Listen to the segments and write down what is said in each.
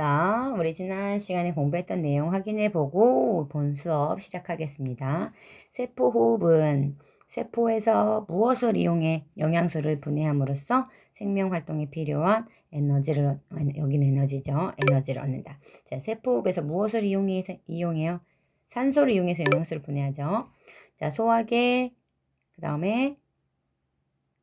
자, 우리 지난 시간에 공부했던 내용 확인해보고 본 수업 시작하겠습니다. 세포호흡은 세포에서 무엇을 이용해 영양소를 분해함으로써 생명활동에 필요한 에너지를, 여기는 에너지죠. 에너지를 얻는다. 자, 세포호흡에서 무엇을 이용해요? 산소를 이용해서 영양소를 분해하죠. 자, 소화계, 그 다음에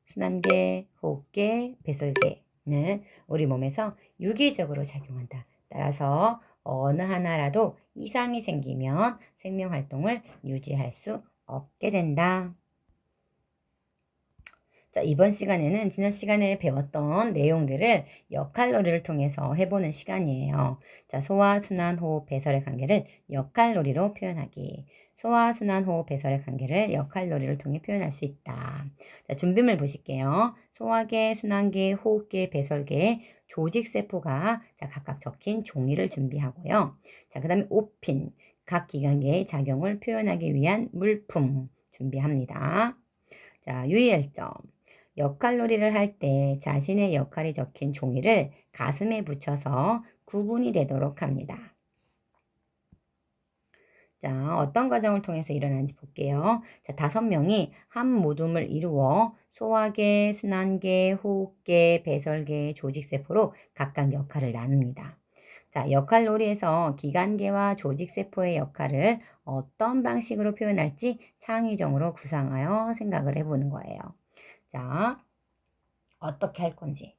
순환계, 호흡계, 배설계는 우리 몸에서 유기적으로 작용한다. 따라서 어느 하나라도 이상이 생기면 생명활동을 유지할 수 없게 된다. 자, 이번 시간에는 지난 시간에 배웠던 내용들을 역할놀이를 통해서 해보는 시간이에요. 자, 소화, 순환, 호흡, 배설의 관계를 역할놀이로 표현하기. 소화, 순환, 호흡, 배설의 관계를 역할놀이를 통해 표현할 수 있다. 자, 준비물 보실게요. 소화계, 순환계, 호흡계, 배설계, 조직세포가 자, 각각 적힌 종이를 준비하고요. 자, 그 다음에 오핀, 각 기관계의 작용을 표현하기 위한 물품 준비합니다. 자, 유의할 점. 역할놀이를 할 때 자신의 역할이 적힌 종이를 가슴에 붙여서 구분이 되도록 합니다. 자, 어떤 과정을 통해서 일어나는지 볼게요. 자, 5명이 한 모둠을 이루어 소화계, 순환계, 호흡계, 배설계, 조직세포로 각각 역할을 나눕니다. 자, 역할놀이에서 기관계와 조직세포의 역할을 어떤 방식으로 표현할지 창의적으로 구상하여 생각을 해보는 거예요. 자, 어떻게 할 건지.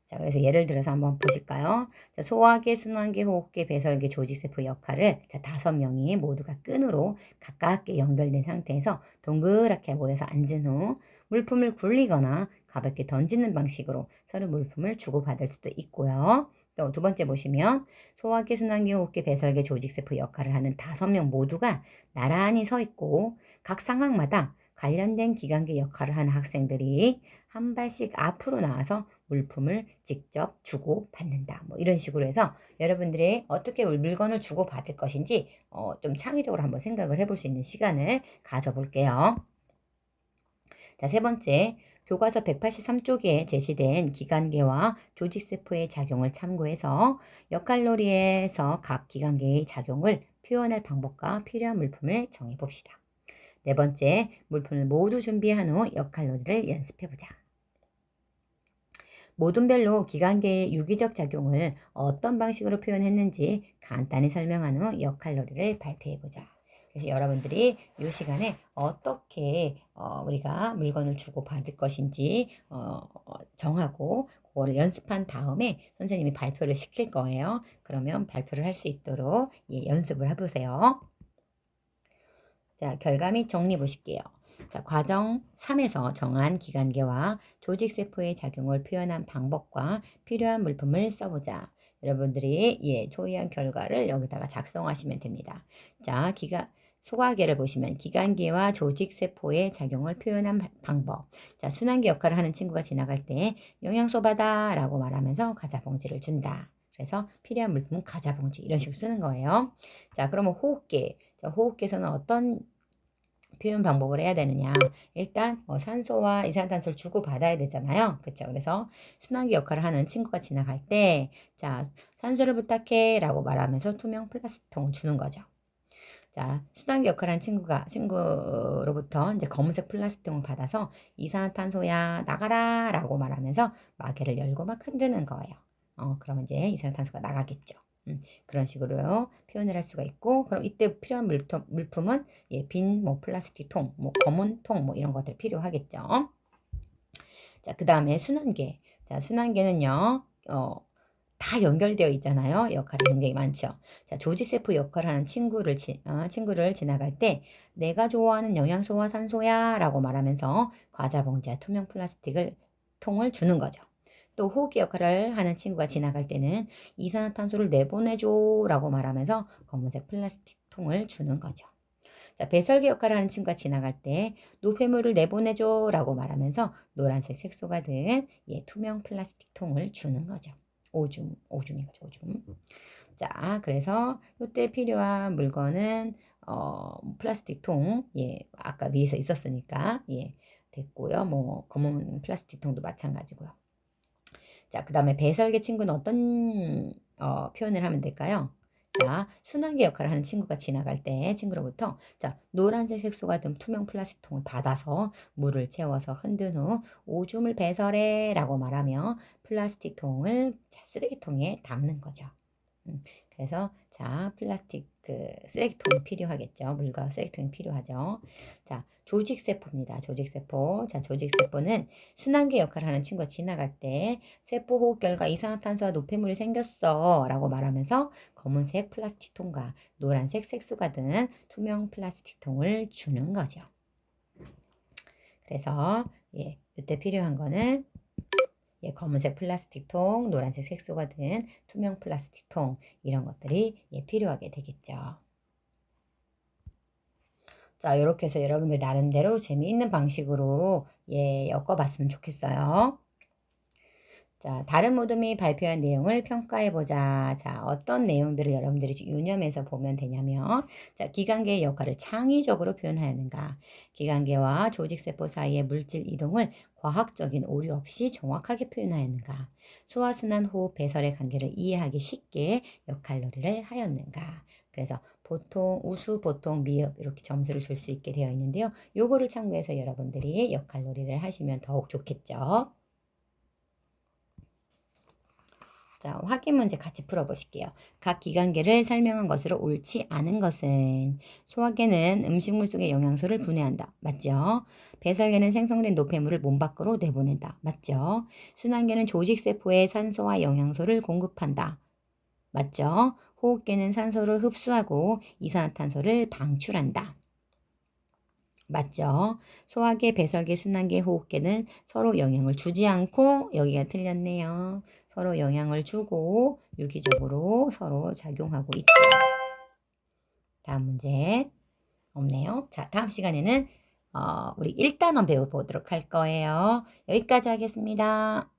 자, 그래서 예를 들어서 한번 보실까요? 자, 소화계, 순환계, 호흡계, 배설계, 조직세포 역할을 자, 5명이 모두가 끈으로 가깝게 연결된 상태에서 동그랗게 모여서 앉은 후 물품을 굴리거나 가볍게 던지는 방식으로 서로 물품을 주고받을 수도 있고요. 또 두 번째 보시면 소화계, 순환계, 호흡계, 배설계, 조직세포 역할을 하는 5명 모두가 나란히 서 있고 각 상황마다 관련된 기관계 역할을 하는 학생들이 한 발씩 앞으로 나와서 물품을 직접 주고 받는다. 뭐 이런 식으로 해서 여러분들이 어떻게 물건을 주고 받을 것인지 좀 창의적으로 한번 생각을 해볼 수 있는 시간을 가져볼게요. 자, 세 번째, 교과서 183쪽에 제시된 기관계와 조직세포의 작용을 참고해서 역할놀이에서 각 기관계의 작용을 표현할 방법과 필요한 물품을 정해봅시다. 네 번째, 물품을 모두 준비한 후 역할놀이를 연습해보자. 모둠별로 기관계의 유기적 작용을 어떤 방식으로 표현했는지 간단히 설명한 후 역할놀이를 발표해보자. 그래서 여러분들이 이 시간에 어떻게 우리가 물건을 주고 받을 것인지 정하고 그거를 연습한 다음에 선생님이 발표를 시킬 거예요. 그러면 발표를 할 수 있도록 연습을 해보세요. 자, 결과 및 정리 보실게요. 자, 과정 3에서 정한 기관계와 조직세포의 작용을 표현한 방법과 필요한 물품을 써보자. 여러분들이 토의한 결과를 여기다가 작성하시면 됩니다. 자, 소화계를 보시면 기관계와 조직세포의 작용을 표현한 방법. 자, 순환계 역할을 하는 친구가 지나갈 때 영양소 받아 라고 말하면서 과자 봉지를 준다. 그래서 필요한 물품은 과자 봉지 이런 식으로 쓰는 거예요. 자, 그러면 호흡계. 자, 호흡계에서는 어떤 표현 방법을 해야 되느냐. 일단 산소와 이산화탄소를 주고받아야 되잖아요. 그렇죠? 그래서 순환기 역할을 하는 친구가 지나갈 때 자, 산소를 부탁해 라고 말하면서 투명 플라스틱 통을 주는 거죠. 자, 순환기 역할을 하는 친구로부터 이제 검은색 플라스틱 통을 받아서 이산화탄소야 나가라 라고 말하면서 마개를 열고 막 흔드는 거예요. 그러면 이제 이산화탄소가 나가겠죠. 그런 식으로 표현을 할 수가 있고, 그럼 이때 필요한 물품은 빈 플라스틱 통, 검은 통 이런 것들 필요하겠죠. 자, 그 다음에 순환계. 자, 순환계는요, 다 연결되어 있잖아요. 역할이 굉장히 많죠. 자, 조직세포 역할을 하는 친구를 지나갈 때 내가 좋아하는 영양소와 산소야 라고 말하면서 과자 봉지와 투명 플라스틱을 통을 주는 거죠. 또 호흡기 역할을 하는 친구가 지나갈 때는 이산화탄소를 내보내줘 라고 말하면서 검은색 플라스틱 통을 주는 거죠. 자, 배설계 역할을 하는 친구가 지나갈 때 노폐물을 내보내줘 라고 말하면서 노란색 색소가 든 투명 플라스틱 통을 주는 거죠. 오줌인 거죠, 오줌. 자, 그래서 이때 필요한 물건은 플라스틱 통, 아까 위에서 있었으니까 됐고요. 검은 플라스틱 통도 마찬가지고요. 자, 그 다음에 배설계 친구는 어떤 표현을 하면 될까요? 자, 순환계 역할을 하는 친구가 지나갈 때 친구로부터 자, 노란색 색소가 든 투명 플라스틱 통을 받아서 물을 채워서 흔든 후 오줌을 배설해 라고 말하며 플라스틱 통을 쓰레기통에 담는 거죠. 그래서 자, 플라스틱 쓰레기통이 필요하겠죠. 물과 쓰레기통이 필요하죠. 자, 조직세포입니다. 조직세포. 자, 조직세포는 순환계 역할을 하는 친구가 지나갈 때 세포 호흡 결과 이산화탄소와 노폐물이 생겼어 라고 말하면서 검은색 플라스틱 통과 노란색 색소가 든 투명 플라스틱 통을 주는 거죠. 그래서 이때 필요한 거는 검은색 플라스틱 통, 노란색 색소가 든 투명 플라스틱 통 이런 것들이 필요하게 되겠죠. 자, 이렇게 해서 여러분들 나름대로 재미있는 방식으로 엮어봤으면 좋겠어요. 자, 다른 모둠이 발표한 내용을 평가해보자. 자, 어떤 내용들을 여러분들이 유념해서 보면 되냐면, 자, 기관계의 역할을 창의적으로 표현하였는가. 기관계와 조직세포 사이의 물질 이동을 과학적인 오류 없이 정확하게 표현하였는가. 소화순환 호흡 배설의 관계를 이해하기 쉽게 역할놀이를 하였는가. 그래서 보통 우수, 보통, 미흡 이렇게 점수를 줄 수 있게 되어 있는데요. 요거를 참고해서 여러분들이 역할놀이를 하시면 더욱 좋겠죠. 자, 확인 문제 같이 풀어보실게요. 각 기관계를 설명한 것으로 옳지 않은 것은 소화계는 음식물 속의 영양소를 분해한다. 맞죠? 배설계는 생성된 노폐물을 몸 밖으로 내보낸다. 맞죠? 순환계는 조직세포에 산소와 영양소를 공급한다. 맞죠? 호흡계는 산소를 흡수하고 이산화탄소를 방출한다. 맞죠? 소화계, 배설계, 순환계, 호흡계는 서로 영향을 주지 않고 여기가 틀렸네요. 서로 영향을 주고 유기적으로 서로 작용하고 있죠. 다음 문제 없네요. 자, 다음 시간에는 우리 1단원 배워보도록 할 거예요. 여기까지 하겠습니다.